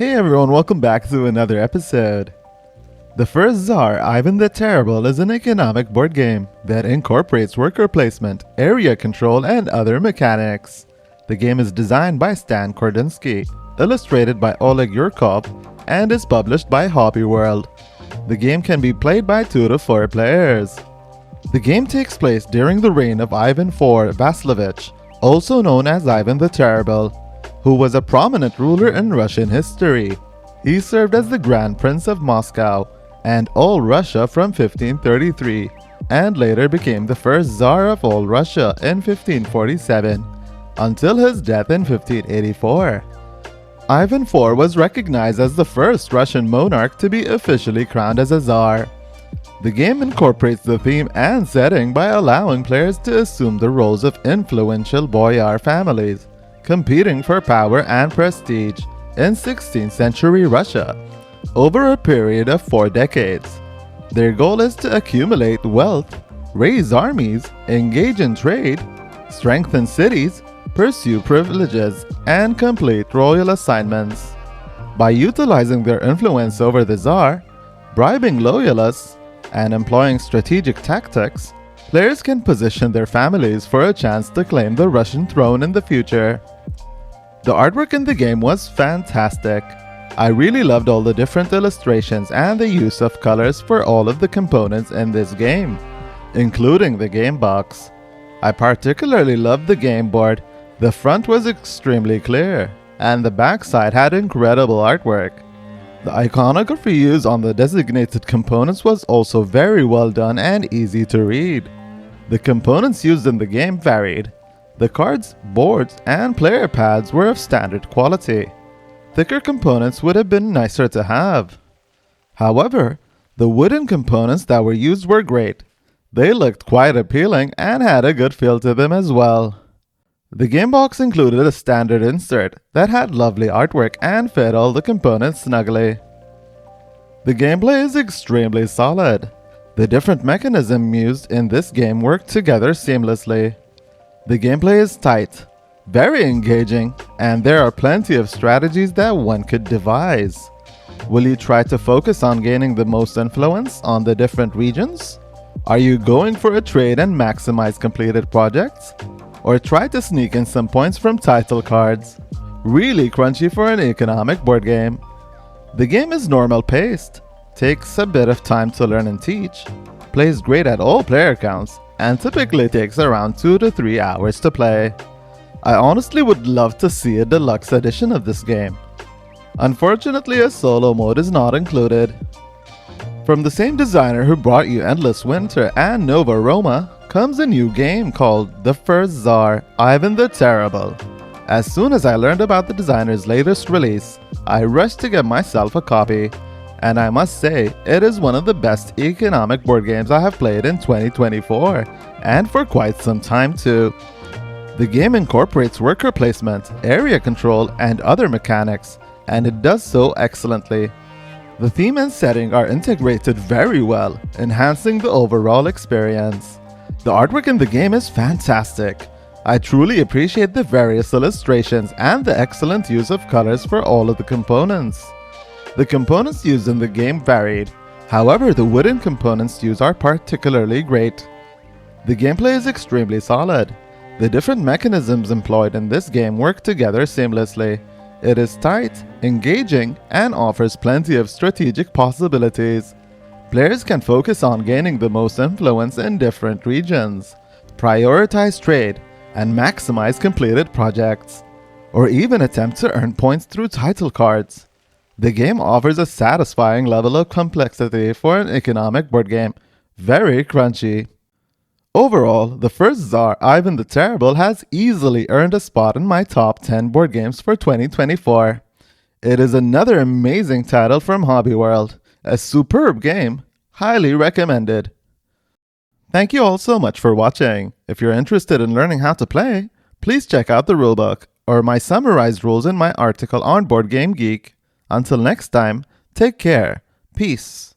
Hey everyone, welcome back to another episode. The First Tsar, Ivan the Terrible is an economic board game that incorporates worker placement, area control, and other mechanics. The game is designed by Stan Kordonskiy, illustrated by Oleg Yurkov, and is published by Hobby World. The game can be played by 2 to 4 players. The game takes place during the reign of Ivan IV Vasilievich, also known as Ivan the Terrible, who was a prominent ruler in Russian history. He served as the Grand Prince of Moscow and all Russia from 1533, and later became the first Tsar of all Russia in 1547, until his death in 1584. Ivan IV was recognized as the first Russian monarch to be officially crowned as a Tsar. The game incorporates the theme and setting by allowing players to assume the roles of influential boyar families, competing for power and prestige in 16th century Russia over a period of 4 decades. Their goal is to accumulate wealth, raise armies, engage in trade, strengthen cities, pursue privileges, and complete royal assignments. By utilizing their influence over the Tsar, bribing loyalists, and employing strategic tactics, players can position their families for a chance to claim the Russian throne in the future. The artwork in the game was fantastic. I really loved all the different illustrations and the use of colors for all of the components in this game, including the game box. I particularly loved the game board. The front was extremely clear, and the back side had incredible artwork. The iconography used on the designated components was also very well done and easy to read. The components used in the game varied. The cards, boards, and player pads were of standard quality. Thicker components would have been nicer to have. However, the wooden components that were used were great. They looked quite appealing and had a good feel to them as well. The game box included a standard insert that had lovely artwork and fit all the components snugly. The gameplay is extremely solid. The different mechanisms used in this game work together seamlessly. The gameplay is tight, very engaging, and there are plenty of strategies that one could devise. Will you try to focus on gaining the most influence on the different regions? Are you going for a trade and maximize completed projects? Or try to sneak in some points from title cards? Really crunchy for an economic board game. The game is normal paced, takes a bit of time to learn and teach, plays great at all player counts, and typically takes around 2 to 3 hours to play. I honestly would love to see a deluxe edition of this game. Unfortunately, a solo mode is not included. From the same designer who brought you Endless Winter and Nova Roma comes a new game called The First Tsar, Ivan the Terrible. As soon as I learned about the designer's latest release, I rushed to get myself a copy, and I must say, it is one of the best economic board games I have played in 2024, and for quite some time too. The game incorporates worker placement, area control, and other mechanics, and it does so excellently. The theme and setting are integrated very well, enhancing the overall experience. The artwork in the game is fantastic. I truly appreciate the various illustrations and the excellent use of colors for all of the components. The components used in the game varied, however the wooden components used are particularly great. The gameplay is extremely solid. The different mechanisms employed in this game work together seamlessly. It is tight, engaging, and offers plenty of strategic possibilities. Players can focus on gaining the most influence in different regions, prioritize trade, and maximize completed projects, or even attempt to earn points through title cards. The game offers a satisfying level of complexity for an economic board game, very crunchy. Overall, The First Tsar, Ivan the Terrible has easily earned a spot in my top 10 board games for 2024. It is another amazing title from Hobby World. A superb game, highly recommended. Thank you all so much for watching. If you're interested in learning how to play, please check out the rulebook or my summarized rules in my article on Board Game Geek. Until next time, take care. Peace.